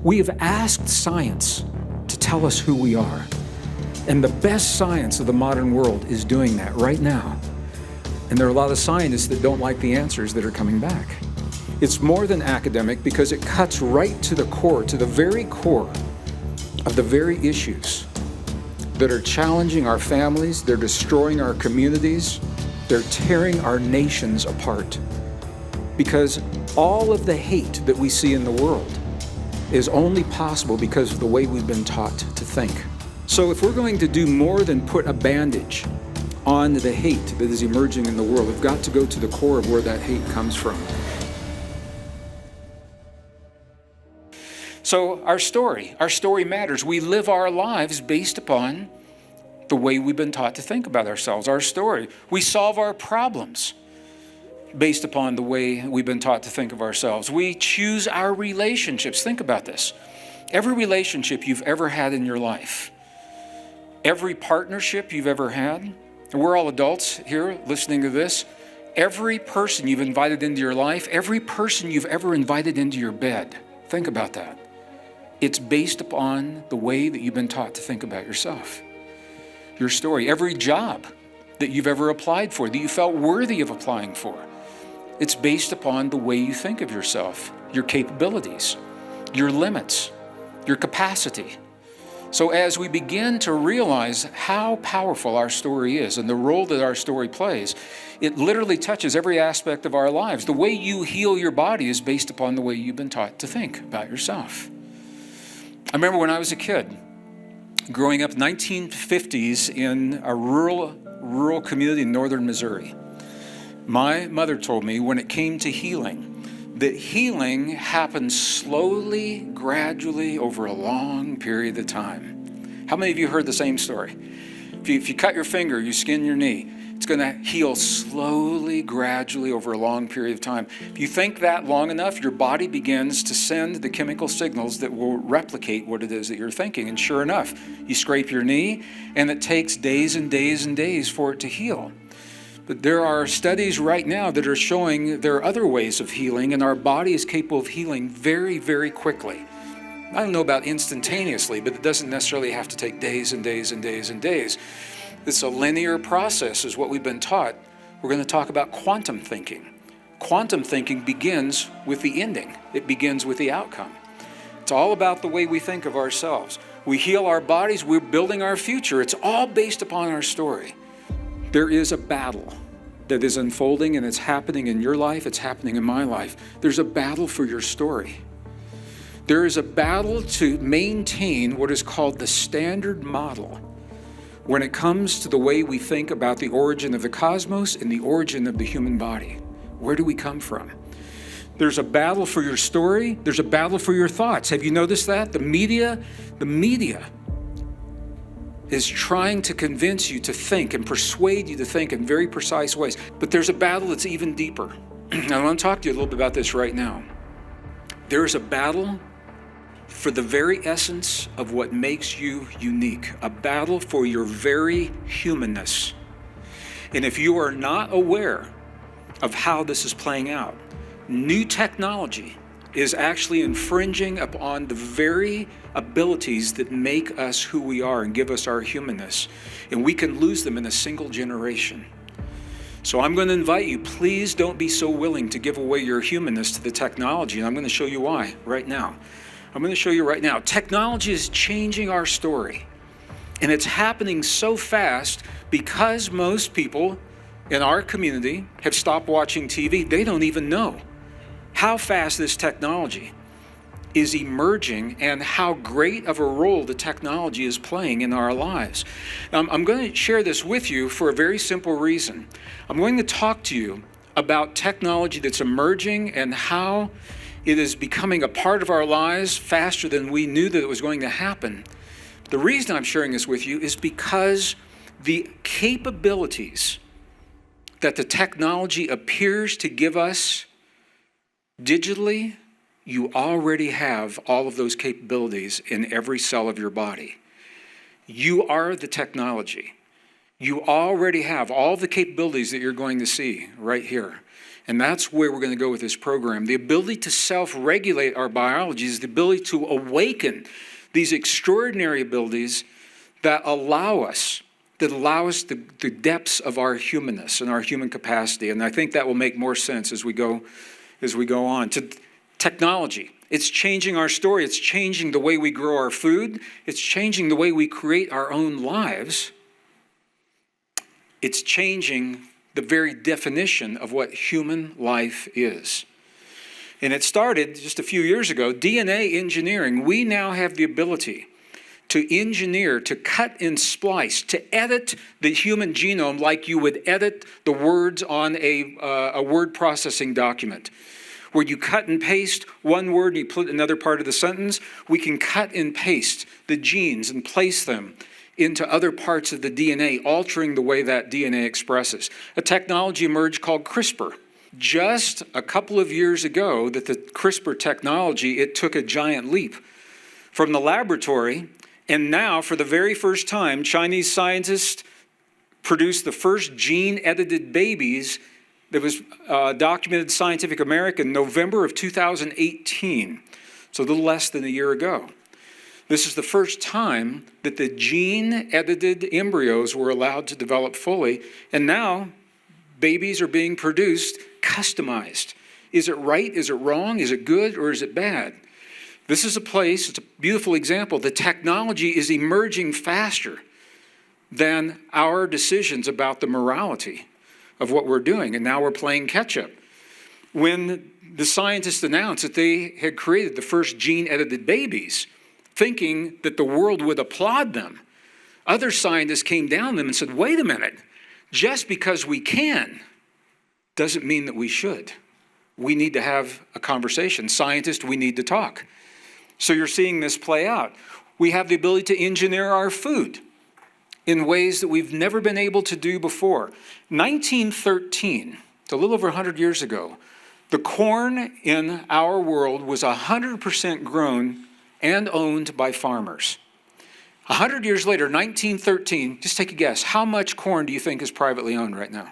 We have asked science to tell us who we are. And the best science of the modern world is doing that right now. And there are a lot of scientists that don't like the answers that are coming back. It's more than academic because it cuts right to the core, to the very core of the very issues that are challenging our families, they're destroying our communities, they're tearing our nations apart. Because all of the hate that we see in the world is only possible because of the way we've been taught to think. So if we're going to do more than put a bandage on the hate that is emerging in the world, we've got to go to the core of where that hate comes from. So our story matters. We live our lives based upon the way we've been taught to think about ourselves, our story. We solve our problems based upon the way we've been taught to think of ourselves. We choose our relationships. Think about this. Every relationship you've ever had in your life, every partnership you've ever had, and we're all adults here listening to this, every person you've invited into your life, every person you've ever invited into your bed, think about that. It's based upon the way that you've been taught to think about yourself. Your story, every job that you've ever applied for, that you felt worthy of applying for, it's based upon the way you think of yourself, your capabilities, your limits, your capacity. So as we begin to realize how powerful our story is and the role that our story plays, it literally touches every aspect of our lives. The way you heal your body is based upon the way you've been taught to think about yourself. I remember when I was a kid, growing up 1950s in a rural community in northern Missouri. My mother told me when it came to healing, that healing happens slowly, gradually, over a long period of time. How many of you heard the same story? If you cut your finger, you skin your knee, it's going to heal slowly, gradually, over a long period of time. If you think that long enough, your body begins to send the chemical signals that will replicate what it is that you're thinking. And sure enough, you scrape your knee, and it takes days and days and days for it to heal. But there are studies right now that are showing there are other ways of healing, and our body is capable of healing very, very quickly. I don't know about instantaneously, but it doesn't necessarily have to take days and days and days and days. It's a linear process is what we've been taught. We're going to talk about quantum thinking. Quantum thinking begins with the ending. It begins with the outcome. It's all about the way we think of ourselves. We heal our bodies, we're building our future. It's all based upon our story. There is a battle that is unfolding, and it's happening in your life, it's happening in my life. There's a battle for your story. There is a battle to maintain what is called the standard model when it comes to the way we think about the origin of the cosmos and the origin of the human body. Where do we come from? There's a battle for your story. There's a battle for your thoughts. Have you noticed that? The media is trying to convince you to think and persuade you to think in very precise ways. But there's a battle that's even deeper. I want to talk to you a little bit about this right now. There is a battle for the very essence of what makes you unique, a battle for your very humanness. And if you are not aware of how this is playing out, new technology is actually infringing upon the very abilities that make us who we are and give us our humanness. And we can lose them in a single generation. So I'm going to invite you, please don't be so willing to give away your humanness to the technology. And I'm going to show you why right now. I'm going to show you right now. Technology is changing our story. And it's happening so fast because most people in our community have stopped watching TV. They don't even know how fast this technology is emerging and how great of a role the technology is playing in our lives. I'm going to share this with you for a very simple reason. I'm going to talk to you about technology that's emerging and how it is becoming a part of our lives faster than we knew that it was going to happen. The reason I'm sharing this with you is because the capabilities that the technology appears to give us digitally, you already have all of those capabilities in every cell of your body. You are the technology. You already have all the capabilities that you're going to see right here. And that's where we're going to go with this program. The ability to self-regulate our biology is the ability to awaken these extraordinary abilities that allow us the depths of our humanness and our human capacity. And I think that will make more sense as we go on. To technology, it's changing our story. It's changing the way we grow our food. It's changing the way we create our own lives. It's changing the very definition of what human life is. And it started just a few years ago, DNA engineering. We now have the ability to engineer, to cut and splice, to edit the human genome like you would edit the words on a word processing document. Where you cut and paste one word and you put another part of the sentence, we can cut and paste the genes and place them into other parts of the DNA, altering the way that DNA expresses. A technology emerged called CRISPR. Just a couple of years ago, that the CRISPR technology, it took a giant leap from the laboratory, and now, for the very first time, Chinese scientists produced the first gene-edited babies that was documented in Scientific American in November of 2018, so a little less than a year ago. This is the first time that the gene-edited embryos were allowed to develop fully, and now babies are being produced customized. Is it right? Is it wrong? Is it good or is it bad? This is a place, it's a beautiful example. The technology is emerging faster than our decisions about the morality of what we're doing, and now we're playing catch-up. When the scientists announced that they had created the first gene-edited babies, thinking that the world would applaud them, other scientists came down to them and said, wait a minute, just because we can doesn't mean that we should. We need to have a conversation. Scientists, we need to talk. So you're seeing this play out. We have the ability to engineer our food in ways that we've never been able to do before. 1913, it's a little over 100 years ago, the corn in our world was 100% grown and owned by farmers. 100 years later, 1913, just take a guess. How much corn do you think is privately owned right now?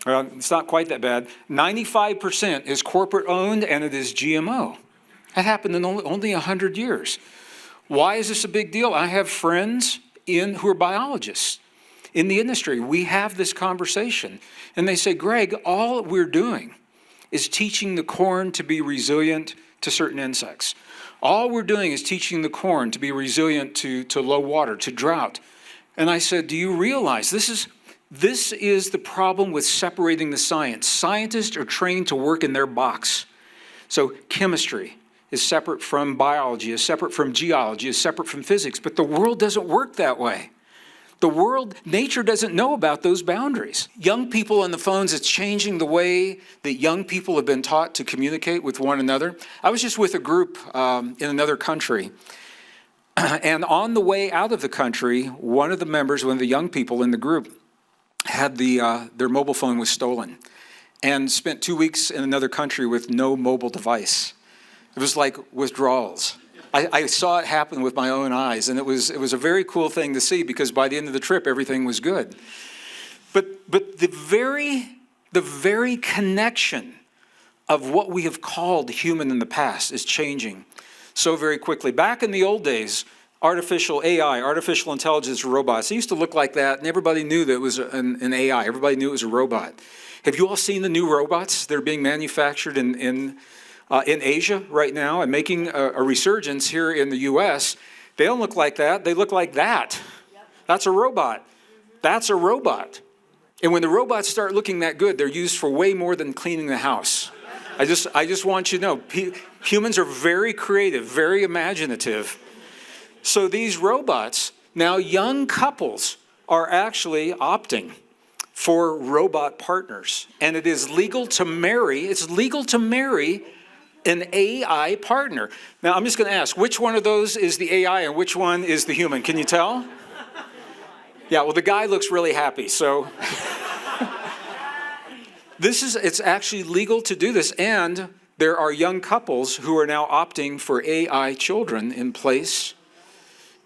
Well, it's not quite that bad. 95% is corporate owned and it is GMO. That happened in only 100 years. Why is this a big deal? I have friends who are biologists in the industry. We have this conversation and they say, Greg, all we're doing is teaching the corn to be resilient to certain insects. All we're doing is teaching the corn to be resilient to low water, to drought. And I said, do you realize this is the problem with separating the science? Scientists are trained to work in their box. So chemistry is separate from biology, is separate from geology, is separate from physics, but the world doesn't work that way. Nature doesn't know about those boundaries. Young people on the phones, it's changing the way that young people have been taught to communicate with one another. I was just with a group in another country, and on the way out of the country, one of the young people in the group had their mobile phone was stolen and spent 2 weeks in another country with no mobile device. It was like withdrawals. I saw it happen with my own eyes, and it was a very cool thing to see because by the end of the trip, everything was good. But the very connection of what we have called human in the past is changing so very quickly. Back in the old days, artificial AI, artificial intelligence robots, they used to look like that, and everybody knew that it was an AI. Everybody knew it was a robot. Have you all seen the new robots that are being manufactured in Asia right now and making a resurgence here in the US? They don't look like that. They look like that. That's a robot. That's a robot. And when the robots start looking that good, they're used for way more than cleaning the house. I just want you to know, humans are very creative, very imaginative. So these robots, now young couples are actually opting for robot partners. And it is legal to marry an AI partner. Now, I'm just going to ask, which one of those is the AI and which one is the human? Can you tell? Yeah, well, the guy looks really happy, so. It's actually legal to do this, and there are young couples who are now opting for AI children in place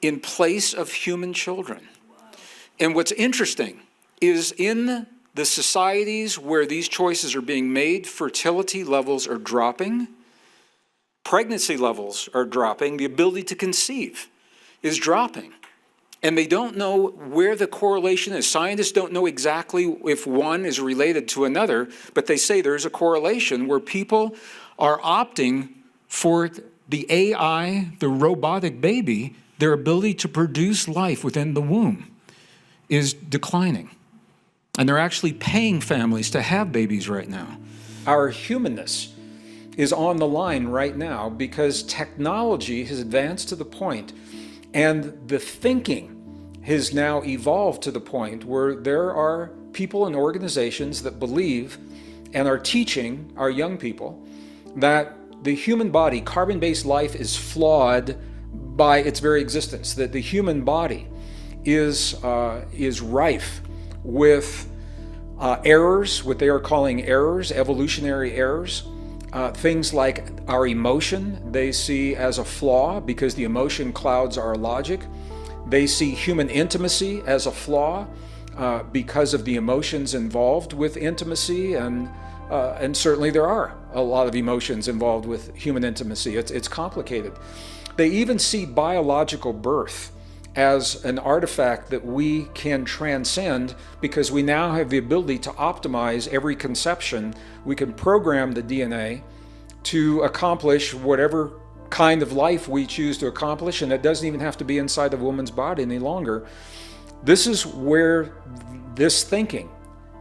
of human children. And what's interesting is in the societies where these choices are being made, fertility levels are dropping, pregnancy levels are dropping, the ability to conceive is dropping. And they don't know where the correlation is. Scientists don't know exactly if one is related to another, but they say there's a correlation where people are opting for the AI, the robotic baby, their ability to produce life within the womb is declining. And they're actually paying families to have babies right now. Our humanness is on the line right now because technology has advanced to the point, and the thinking has now evolved to the point where there are people and organizations that believe and are teaching our young people that the human body, carbon-based life, is flawed by its very existence, that the human body is rife with errors, what they are calling errors, evolutionary errors. Things like our emotion, they see as a flaw because the emotion clouds our logic. They see human intimacy as a flaw because of the emotions involved with intimacy, and certainly there are a lot of emotions involved with human intimacy. It's complicated. They even see biological birth as an artifact that we can transcend because we now have the ability to optimize every conception. We can program the DNA to accomplish whatever kind of life we choose to accomplish, and it doesn't even have to be inside of a woman's body any longer. This is where this thinking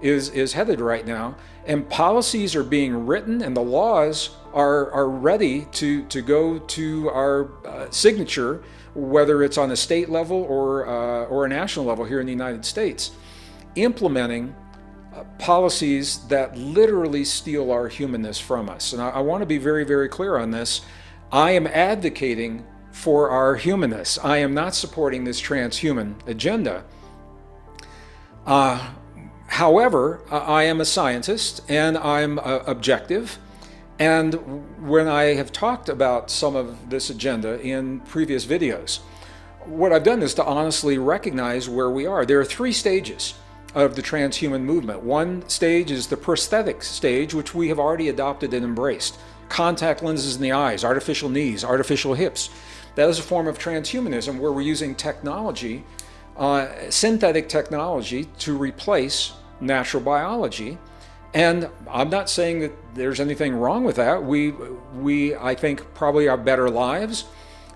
is headed right now, and policies are being written and the laws are ready to go to our signature, whether it's on a state level or a national level here in the United States, implementing policies that literally steal our humanness from us. And I want to be very, very clear on this. I am advocating for our humanness. I am not supporting this transhuman agenda. However, I am a scientist and I'm objective. And when I have talked about some of this agenda in previous videos, what I've done is to honestly recognize where we are. There are 3 stages of the transhuman movement. One stage is the prosthetic stage, which we have already adopted and embraced. Contact lenses in the eyes, artificial knees, artificial hips. That is a form of transhumanism where we're using technology, synthetic technology, to replace natural biology. And I'm not saying that there's anything wrong with that. We I think, probably have better lives.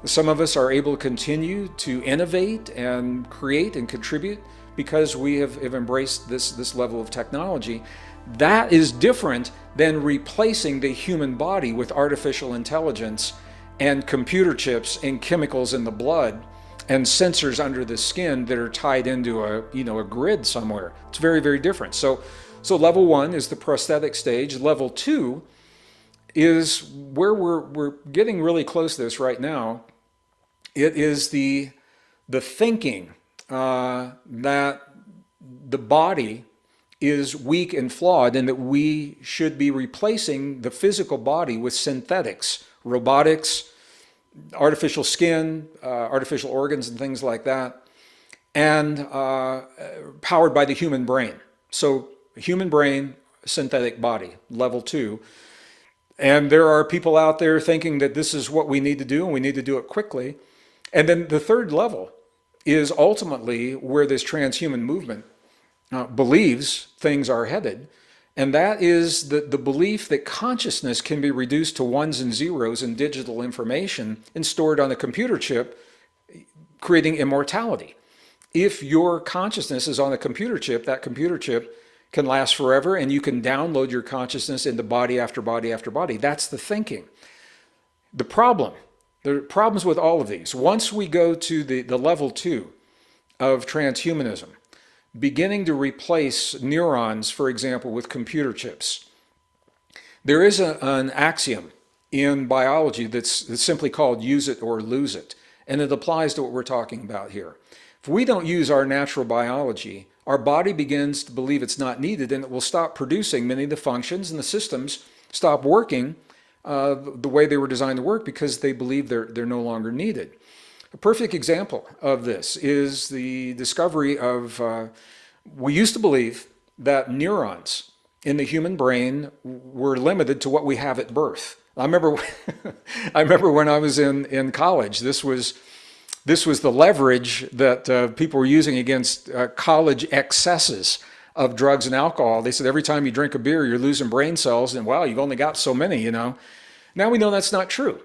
Some of us are able to continue to innovate and create and contribute because we have embraced this level of technology. That is different than replacing the human body with artificial intelligence and computer chips and chemicals in the blood and sensors under the skin that are tied into a grid somewhere. It's very, very different. So level 1 is the prosthetic stage. Level 2 is where we're getting really close to this right now. It is the thinking that the body is weak and flawed and that we should be replacing the physical body with synthetics, robotics, artificial skin, artificial organs and things like that, and powered by the human brain. So human brain, synthetic body, level 2. And there are people out there thinking that this is what we need to do and we need to do it quickly. And then the 3rd level is ultimately where this transhuman movement believes things are headed. And that is the belief that consciousness can be reduced to ones and zeros in digital information and stored on a computer chip, creating immortality. If your consciousness is on a computer chip, that computer chip can last forever and you can download your consciousness into body after body after body. That's the thinking. There are problems with all of these. Once we go to the level 2 of transhumanism, beginning to replace neurons, for example, with computer chips, there is an axiom in biology that's simply called use it or lose it. And it applies to what we're talking about here. If we don't use our natural biology, our body begins to believe it's not needed and it will stop producing many of the functions, and the systems stop working the way they were designed to work because they believe they're no longer needed. A perfect example of this is the discovery of, we used to believe that neurons in the human brain were limited to what we have at birth. I remember, I remember when I was in college, this was the leverage that people were using against college excesses of drugs and alcohol. They said every time you drink a beer, you're losing brain cells, and wow, you've only got so many, you know. Now we know that's not true,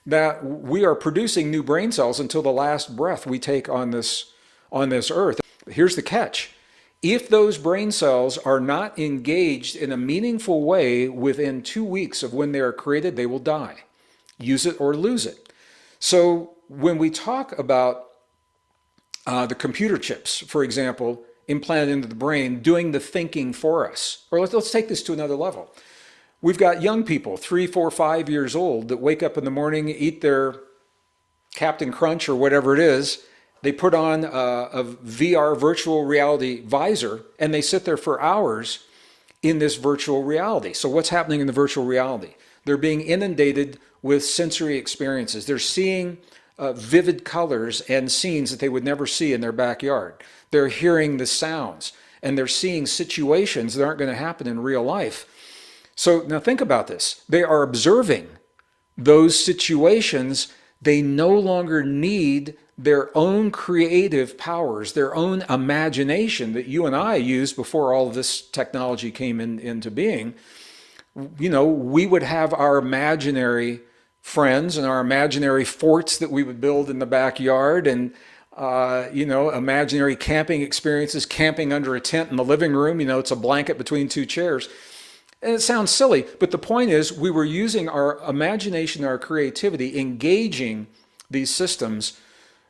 that we are producing new brain cells until the last breath we take on this earth. Here's the catch. If those brain cells are not engaged in a meaningful way within 2 weeks of when they are created, they will die. Use it or lose it. So when we talk about the computer chips, for example, implanted into the brain, doing the thinking for us, or let's take this to another level. We've got young people, 3, 4, 5 years old, that wake up in the morning, eat their Captain Crunch or whatever it is. They put on a VR virtual reality visor, and they sit there for hours in this virtual reality. So what's happening in the virtual reality? They're being inundated with sensory experiences. They're seeing vivid colors and scenes that they would never see in their backyard. They're hearing the sounds, and they're seeing situations that aren't going to happen in real life. So now think about this. They are observing those situations. They no longer need their own creative powers, their own imagination that you and I used before all of this technology came into being. You know, we would have our imaginary friends and our imaginary forts that we would build in the backyard, and you know, imaginary camping experiences, camping under a tent in the living room. You know, it's a blanket between two chairs. And it sounds silly, but the point is we were using our imagination, our creativity, engaging these systems.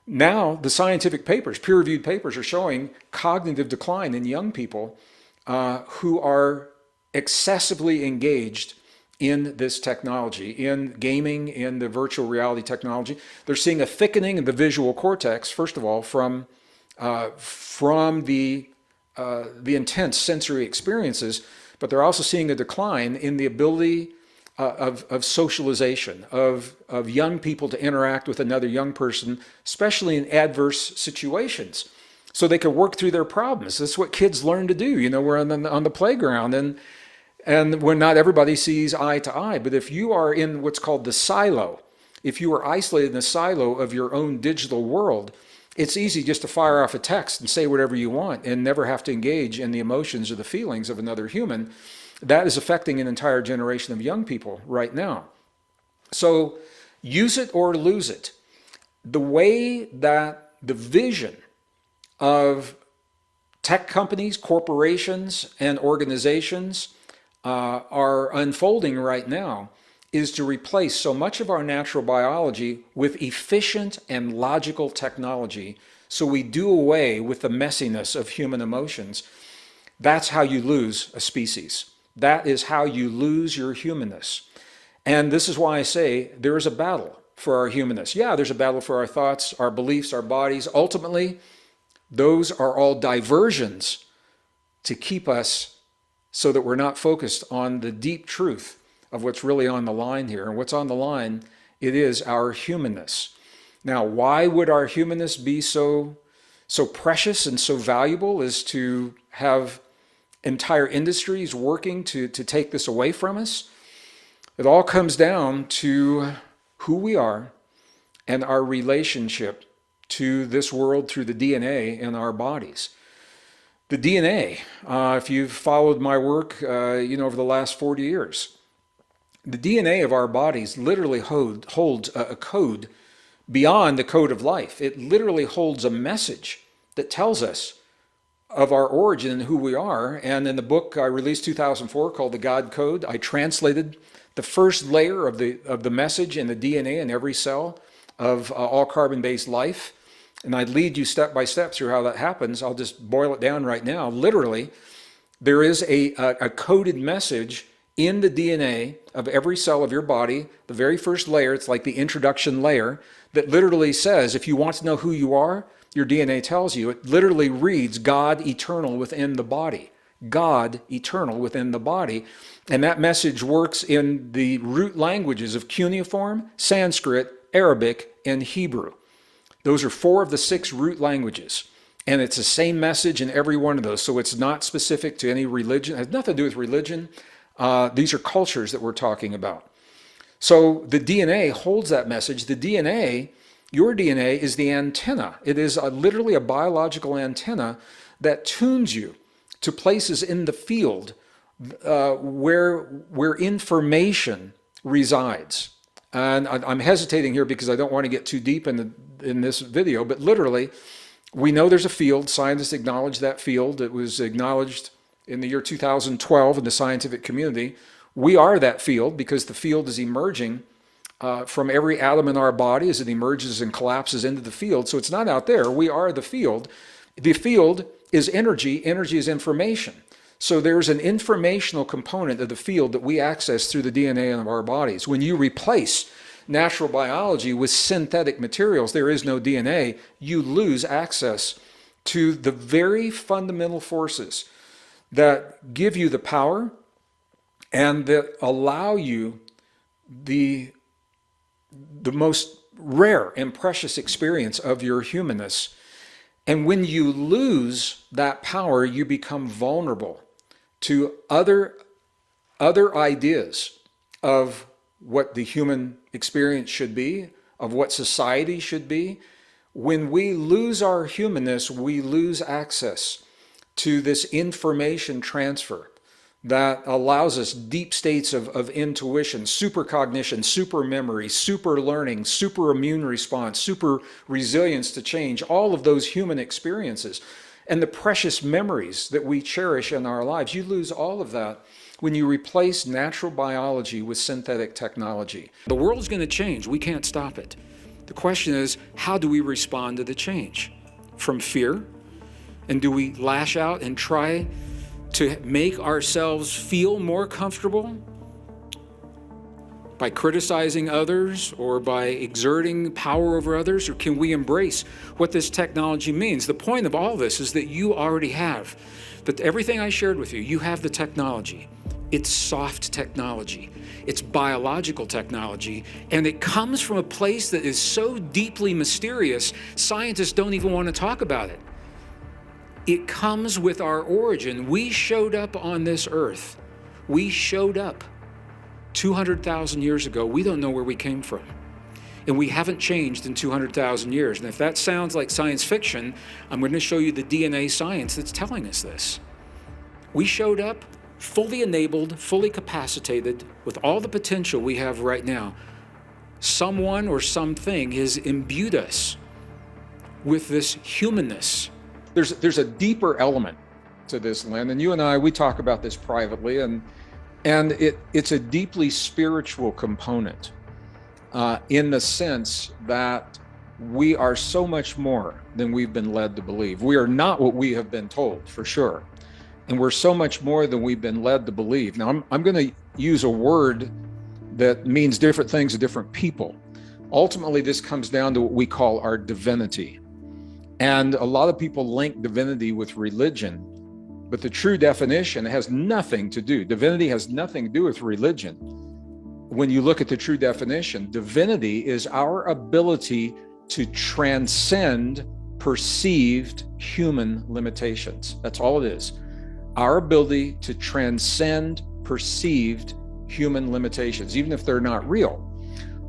Now the scientific papers, peer-reviewed papers, are showing cognitive decline in young people who are excessively engaged in this technology, in gaming, in the virtual reality technology. They're seeing a thickening of the visual cortex, first of all, from the intense sensory experiences, but they're also seeing a decline in the ability of socialization, of young people to interact with another young person, especially in adverse situations, so they can work through their problems. That's what kids learn to do. You know, we're on the playground, and when not everybody sees eye to eye, but if you are in what's called the silo, if you are isolated in the silo of your own digital world, it's easy just to fire off a text and say whatever you want and never have to engage in the emotions or the feelings of another human. That is affecting an entire generation of young people right now. So use it or lose it. The way that the vision of tech companies, corporations, and organizations are unfolding right now is to replace so much of our natural biology with efficient and logical technology, so we do away with the messiness of human emotions. That's how you lose a species. That is how you lose your humanness. And this is why I say there is a battle for our humanness. Yeah, there's a battle for our thoughts, our beliefs, our bodies. Ultimately, those are all diversions to keep us so that we're not focused on the deep truth of what's really on the line here. And what's on the line, it is our humanness. Now, why would our humanness be so precious and so valuable as to have entire industries working to take this away from us? It all comes down to who we are and our relationship to this world through the DNA in our bodies. The DNA, if you've followed my work, you know, over the last 40 years, the DNA of our bodies literally holds a code beyond the code of life. It literally holds a message that tells us of our origin and who we are. And in the book I released 2004 called The God Code, I translated the first layer of the message in the DNA in every cell of all carbon-based life. And I'd lead you step by step through how that happens. I'll just boil it down right now. Literally, there is a coded message in the DNA of every cell of your body, the very first layer. It's like the introduction layer that literally says, if you want to know who you are, your DNA tells you. It literally reads God eternal within the body. God eternal within the body. And that message works in the root languages of cuneiform, Sanskrit, Arabic, and Hebrew. Those are 4 of the 6 root languages. And it's the same message in every one of those. So it's not specific to any religion. It has nothing to do with religion. These are cultures that we're talking about. So the DNA holds that message. The DNA, your DNA, is the antenna. It is literally a biological antenna that tunes you to places in the field where information resides. And I'm hesitating here because I don't want to get too deep in this video, but literally, we know there's a field. Scientists acknowledge that field. It was acknowledged in the year 2012 in the scientific community. We are that field because the field is emerging from every atom in our body as it emerges and collapses into the field. So it's not out there. We are the field. The field is energy. Energy is information. So there's an informational component of the field that we access through the DNA of our bodies. When you replace natural biology with synthetic materials, there is no DNA, you lose access to the very fundamental forces that give you the power and that allow you the most rare and precious experience of your humanness. And when you lose that power, you become vulnerable to other ideas of what the human experience should be, of what society should be. When we lose our humanness, we lose access to this information transfer that allows us deep states of intuition, supercognition, super memory, super learning, super immune response, super resilience to change, all of those human experiences. And the precious memories that we cherish in our lives, you lose all of that when you replace natural biology with synthetic technology. The world's going to change. We can't stop it. The question is, how do we respond to the change? From fear? And do we lash out and try to make ourselves feel more comfortable by criticizing others or by exerting power over others? Or can we embrace what this technology means? The point of all this is that you already have, that everything I shared with you, you have the technology. It's soft technology. It's biological technology. And it comes from a place that is so deeply mysterious, scientists don't even want to talk about it. It comes with our origin. We showed up on this earth. We showed up 200,000 years ago. We don't know where we came from. And we haven't changed in 200,000 years. And if that sounds like science fiction, I'm going to show you the DNA science that's telling us this. We showed up fully enabled, fully capacitated, with all the potential we have right now. Someone or something has imbued us with this humanness. There's a deeper element to this, Lynn, and you and I, we talk about this privately, and it's a deeply spiritual component in the sense that we are so much more than we've been led to believe. We are not what we have been told, for sure. And we're so much more than we've been led to believe. Now, I'm going to use a word that means different things to different people. Ultimately, this comes down to what we call our divinity. And a lot of people link divinity with religion, but the true definition has nothing to do. Divinity has nothing to do with religion. When you look at the true definition, divinity is our ability to transcend perceived human limitations. That's all it is. Our ability to transcend perceived human limitations, even if they're not real.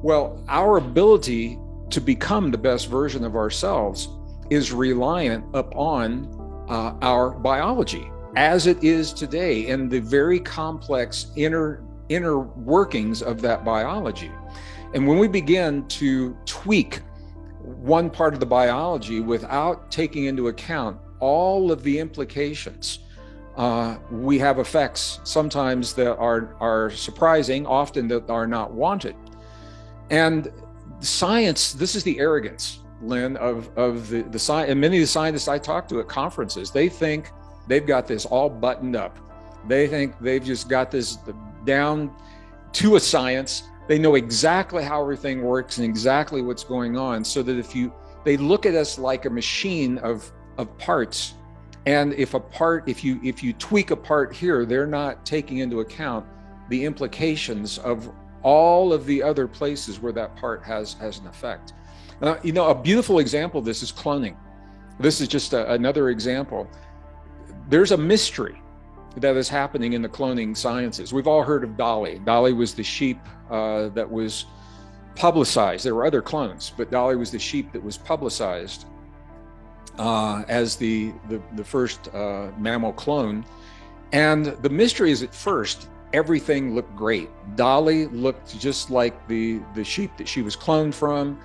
Well, our ability to become the best version of ourselves is reliant upon our biology as it is today and the very complex inner workings of that biology. And when we begin to tweak one part of the biology without taking into account all of the implications, we have effects sometimes that are surprising, often that are not wanted. And science, this is the arrogance, Lynn, of the science. And many of the scientists I talk to at conferences, they think they've got this all buttoned up. They think they've just got this down to a science. They know exactly how everything works and exactly what's going on, so that they look at us like a machine of parts. And if you tweak a part here, they're not taking into account the implications of all of the other places where that part has an effect. A beautiful example of this is cloning. This is just another example. There's a mystery that is happening in the cloning sciences. We've all heard of Dolly. Dolly was the sheep that was publicized. There were other clones, but Dolly was the sheep that was publicized as the first mammal clone. And the mystery is, at first, everything looked great. Dolly looked just like the sheep that she was cloned from.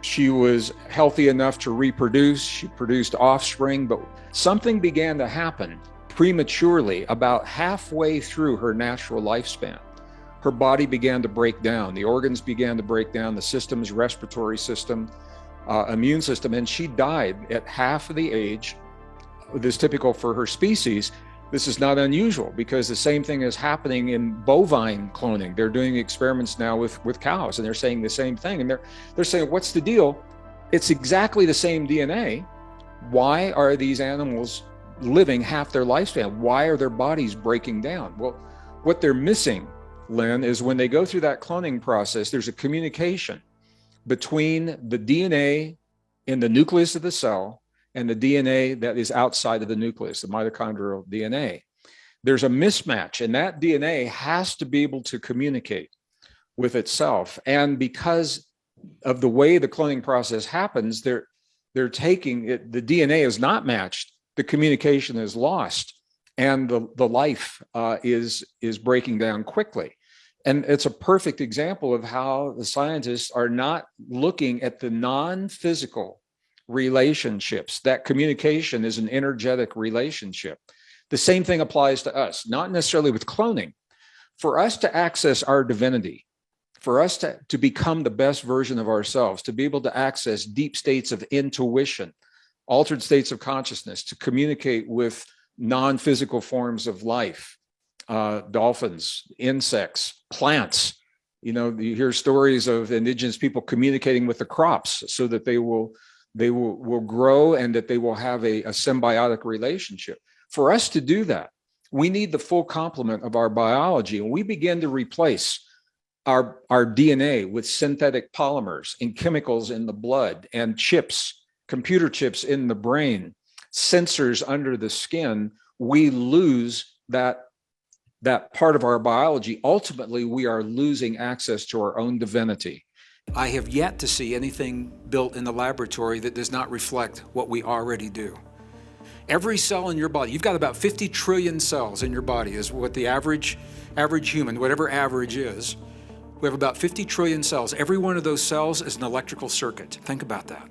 She was healthy enough to reproduce. She produced offspring, but something began to happen prematurely about halfway through her natural lifespan. Her body began to break down. The organs began to break down, the systems, respiratory system, immune system, and she died at half of the age. This is typical for her species. This is not unusual because the same thing is happening in bovine cloning. They're doing experiments now with cows, and they're saying the same thing. And they're saying, what's the deal? It's exactly the same DNA. Why are these animals living half their lifespan? Why are their bodies breaking down? Well, what they're missing, Lynn, is when they go through that cloning process, there's a communication between the DNA in the nucleus of the cell and the DNA that is outside of the nucleus, the mitochondrial DNA. There's a mismatch, and that DNA has to be able to communicate with itself. And because of the way the cloning process happens, they're taking it, the DNA is not matched, the communication is lost, and the life is breaking down quickly. And it's a perfect example of how the scientists are not looking at the non-physical relationships. That communication is an energetic relationship. The same thing applies to us, not necessarily with cloning. For us to access our divinity, for us to become the best version of ourselves, to be able to access deep states of intuition, altered states of consciousness, to communicate with non-physical forms of life, dolphins, insects, plants. You know, you hear stories of indigenous people communicating with the crops so that they will grow and that they will have a symbiotic relationship. For us to do that, we need the full complement of our biology, and we begin to replace our DNA with synthetic polymers and chemicals in the blood and chips, computer chips in the brain, sensors under the skin. We lose that part of our biology. Ultimately, we are losing access to our own divinity. I have yet to see anything built in the laboratory that does not reflect what we already do. Every cell in your body, you've got about 50 trillion cells in your body, is what the average human, whatever average is. We have about 50 trillion cells. Every one of those cells is an electrical circuit. Think about that.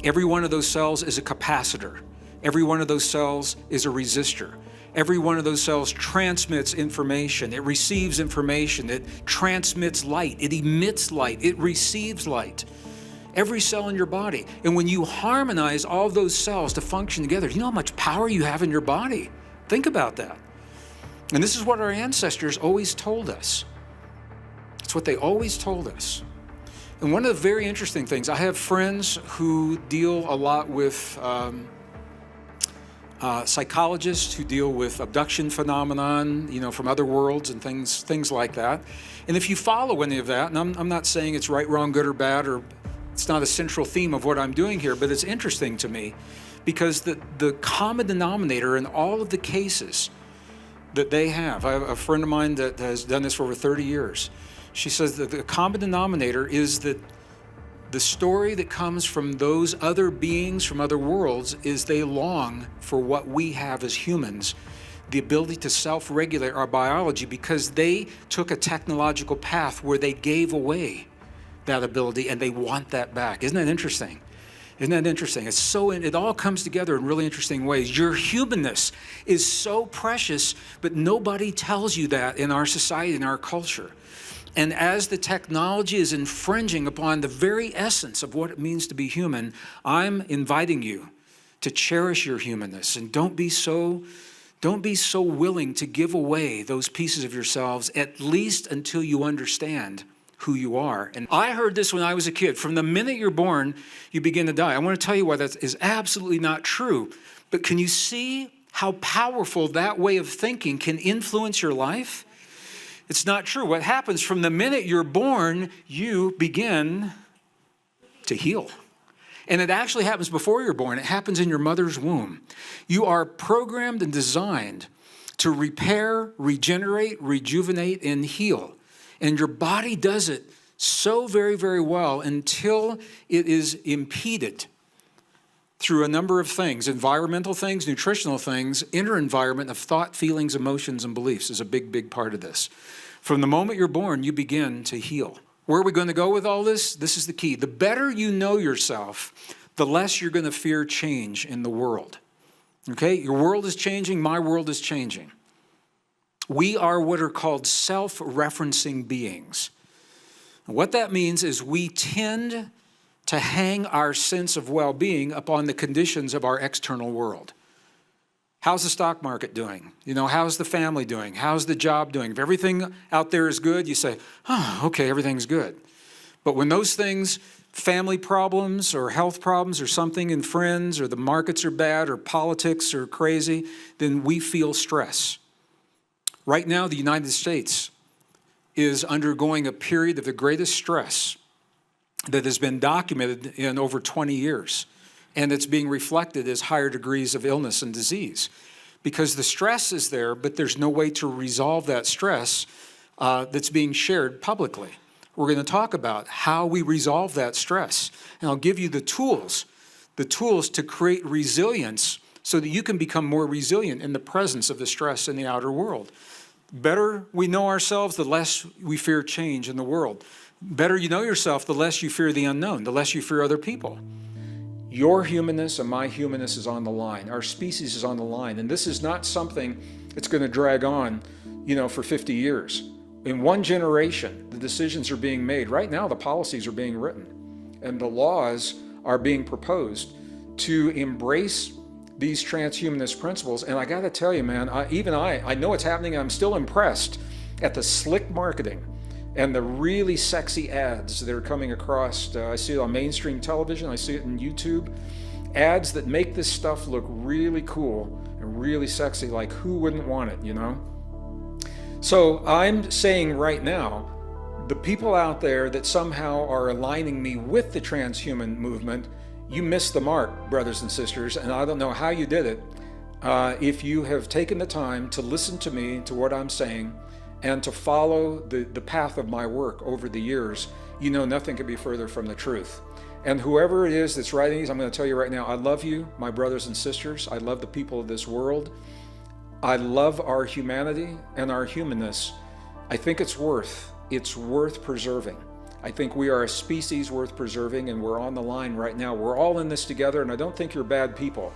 Every one of those cells is a capacitor. Every one of those cells is a resistor. Every one of those cells transmits information. It receives information. It transmits light. It emits light. It receives light. Every cell in your body. And when you harmonize all of those cells to function together, do you know how much power you have in your body? Think about that. And this is what our ancestors always told us. It's what they always told us. And one of the very interesting things, I have friends who deal a lot with psychologists who deal with abduction phenomenon, from other worlds and things like that. And if you follow any of that, and I'm not saying it's right, wrong, good, or bad, or it's not a central theme of what I'm doing here, but it's interesting to me because the common denominator in all of the cases that they have, I have a friend of mine that has done this for over 30 years. She says that the common denominator is that the story that comes from those other beings from other worlds is they long for what we have as humans, the ability to self-regulate our biology, because they took a technological path where they gave away that ability and they want that back. Isn't that interesting? Isn't that interesting? It all comes together in really interesting ways. Your humanness is so precious, but nobody tells you that in our society, in our culture. And as the technology is infringing upon the very essence of what it means to be human, I'm inviting you to cherish your humanness and don't be so willing to give away those pieces of yourselves, at least until you understand who you are. And I heard this when I was a kid. From the minute you're born, you begin to die. I want to tell you why that is absolutely not true. But can you see how powerful that way of thinking can influence your life? It's not true. What happens from the minute you're born, you begin to heal. And it actually happens before you're born. It happens in your mother's womb. You are programmed and designed to repair, regenerate, rejuvenate, and heal. And your body does it so very, very well until it is impeded through a number of things, environmental things, nutritional things. Inner environment of thought, feelings, emotions, and beliefs is a big, big part of this. From the moment you're born, you begin to heal. Where are we going to go with all this? This is the key. The better you know yourself, the less you're going to fear change in the world. Okay? Your world is changing. My world is changing. We are what are called self-referencing beings. What that means is we tend to hang our sense of well-being upon the conditions of our external world. How's the stock market doing? How's the family doing? How's the job doing? If everything out there is good, you say, oh, okay, everything's good. But when those things, family problems or health problems or something in friends or the markets are bad or politics are crazy, then we feel stress. Right now, the United States is undergoing a period of the greatest stress that has been documented in over 20 years. And it's being reflected as higher degrees of illness and disease. Because the stress is there, but there's no way to resolve that stress that's being shared publicly. We're going to talk about how we resolve that stress. And I'll give you the tools to create resilience so that you can become more resilient in the presence of the stress in the outer world. Better we know ourselves, the less we fear change in the world. Better you know yourself, the less you fear the unknown, the less you fear other people. Your humanness and my humanness is on the line. Our species is on the line. And this is not something that's going to drag on, for 50 years. In one generation, the decisions are being made. Right now, the policies are being written and the laws are being proposed to embrace these transhumanist principles. And I got to tell you, man, I know it's happening. I'm still impressed at the slick marketing and the really sexy ads that are coming across. I see it on mainstream television. I see it in YouTube. Ads that make this stuff look really cool and really sexy. Like, who wouldn't want it, So I'm saying right now, the people out there that somehow are aligning me with the transhuman movement, you missed the mark, brothers and sisters, and I don't know how you did it. If you have taken the time to listen to me, to what I'm saying, and to follow the path of my work over the years, nothing could be further from the truth. And whoever it is that's writing these, I'm going to tell you right now, I love you, my brothers and sisters. I love the people of this world. I love our humanity and our humanness. I think it's worth preserving. I think we are a species worth preserving, and we're on the line right now. We're all in this together, and I don't think you're bad people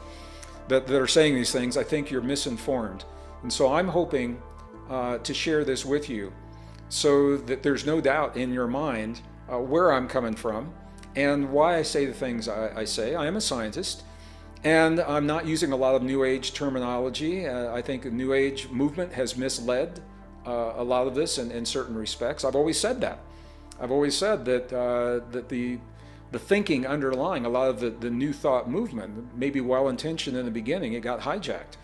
that are saying these things. I think you're misinformed. And so I'm hoping to share this with you so that there's no doubt in your mind where I'm coming from and why I say the things I say. I am a scientist, and I'm not using a lot of New Age terminology. I think the New Age movement has misled a lot of this in certain respects. I've always said that. I've always said that the thinking underlying a lot of the New Thought movement, maybe well-intentioned in the beginning, it got hijacked.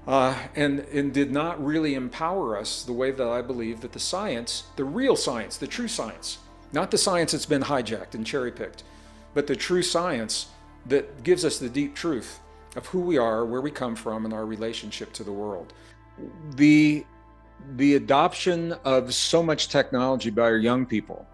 And did not really empower us the way that I believe that the science, the real science, the true science, not the science that's been hijacked and cherry-picked, but the true science that gives us the deep truth of who we are, where we come from, and our relationship to the world. The adoption of so much technology by our young people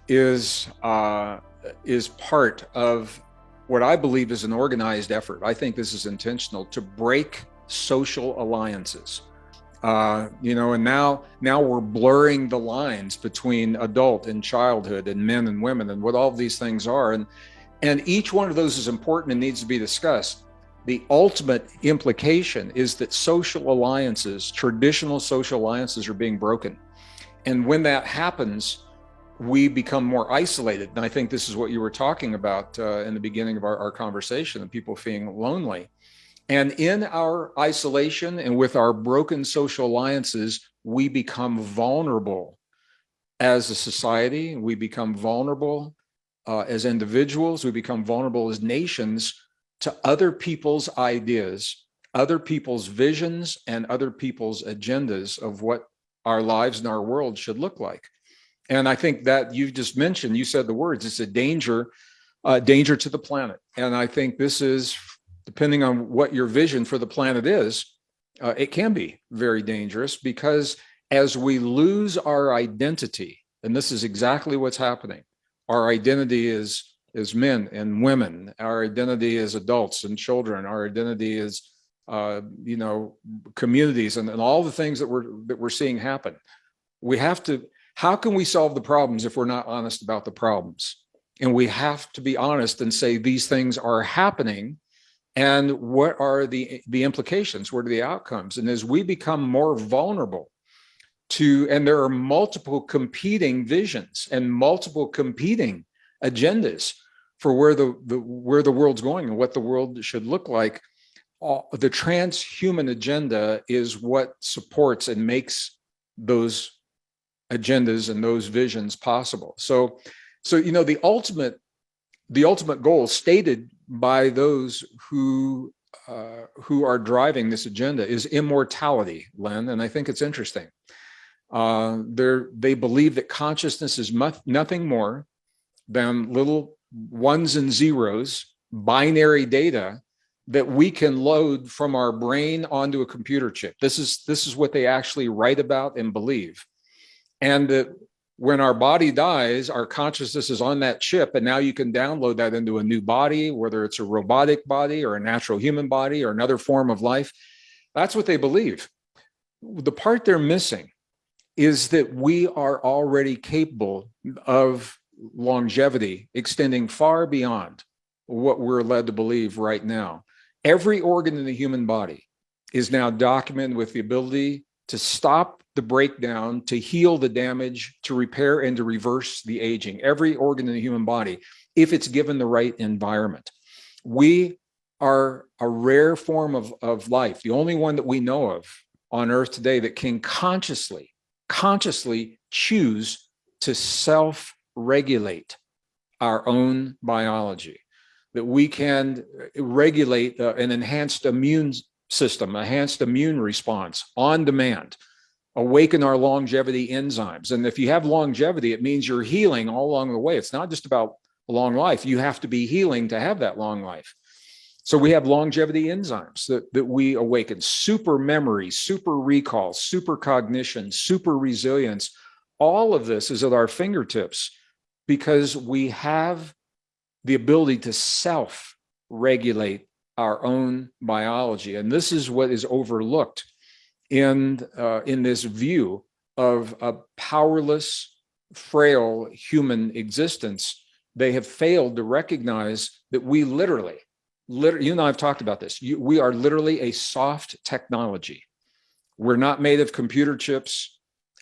is part of what I believe is an organized effort. I think this is intentional to break social alliances. And now we're blurring the lines between adult and childhood and men and women and what all of these things are. And each one of those is important and needs to be discussed. The ultimate implication is that social alliances, traditional social alliances, are being broken. And when that happens, we become more isolated. And I think this is what you were talking about in the beginning of our conversation, of people feeling lonely. And in our isolation and with our broken social alliances, we become vulnerable as a society. We become vulnerable as individuals. We become vulnerable as nations to other people's ideas, other people's visions, and other people's agendas of what our lives and our world should look like. And I think that you just mentioned, you said the words, it's a danger danger to the planet. And I think this is, depending on what your vision for the planet is, it can be very dangerous, because as we lose our identity, and this is exactly what's happening, our identity is men and women, our identity is adults and children, our identity is communities, and all the things that we're seeing happen. We have to, how can we solve the problems if we're not honest about the problems? And we have to be honest and say these things are happening, and what are the implications? What are the outcomes? And as we become more vulnerable to, and there are multiple competing visions and multiple competing agendas for where the world's going and what the world should look like. The transhuman agenda is what supports and makes those agendas and those visions possible. So the ultimate goal stated by those who are driving this agenda is immortality, Len, and I think it's interesting. They believe that consciousness is nothing more than little ones and zeros, binary data that we can load from our brain onto a computer chip. This is what they actually write about and believe. And that when our body dies, our consciousness is on that chip, and now you can download that into a new body, whether it's a robotic body or a natural human body or another form of life. That's what they believe. The part they're missing is that we are already capable of longevity extending far beyond what we're led to believe right now. Every organ in the human body is now documented with the ability to stop the breakdown, to heal the damage, to repair and to reverse the aging. Every organ in the human body, if it's given the right environment. We are a rare form of life, the only one that we know of on Earth today that can consciously choose to self-regulate our own biology, that we can regulate an enhanced immune system, enhanced immune response on demand, awaken our longevity enzymes. And if you have longevity, it means you're healing all along the way. It's not just about a long life. You have to be healing to have that long life. So we have longevity enzymes that we awaken, super memory, super recall, super cognition, super resilience. All of this is at our fingertips because we have the ability to self-regulate our own biology. And this is what is overlooked in this view of a powerless, frail human existence. They have failed to recognize that we literally, you and I have talked about this. We are literally a soft technology. We're not made of computer chips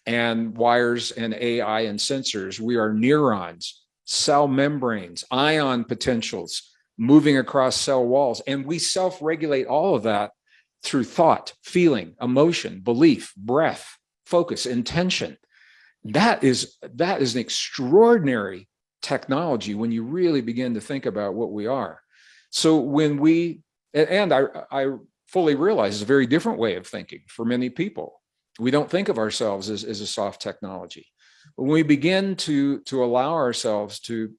and wires and AI and sensors. We are neurons, cell membranes, ion potentials moving across cell walls. And we self-regulate all of that through thought, feeling, emotion, belief, breath, focus, intention. That is an extraordinary technology when you really begin to think about what we are. So when we, and I fully realize it's a very different way of thinking for many people. We don't think of ourselves as a soft technology. But when we begin to allow ourselves to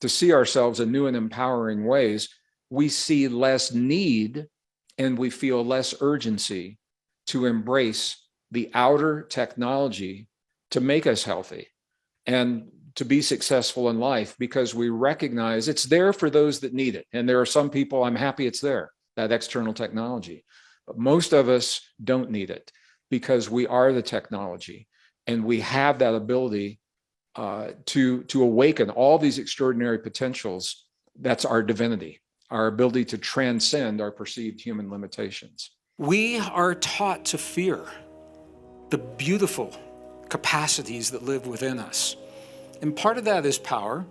see ourselves in new and empowering ways, we see less need and we feel less urgency to embrace the outer technology to make us healthy and to be successful in life, because we recognize it's there for those that need it. And there are some people, I'm happy it's there, that external technology. But most of us don't need it because we are the technology and we have that ability to awaken all these extraordinary potentials. That's our divinity, our ability to transcend our perceived human limitations. We are taught to fear the beautiful capacities that live within us. And part of that is power.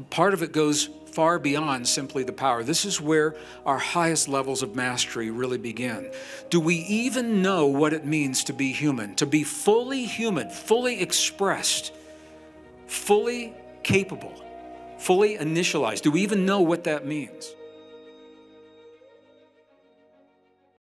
Part of it goes far beyond simply the power. This is where our highest levels of mastery really begin. Do we even know what it means to be human, human, fully expressed, fully capable, fully initialized? Do we even know what that means?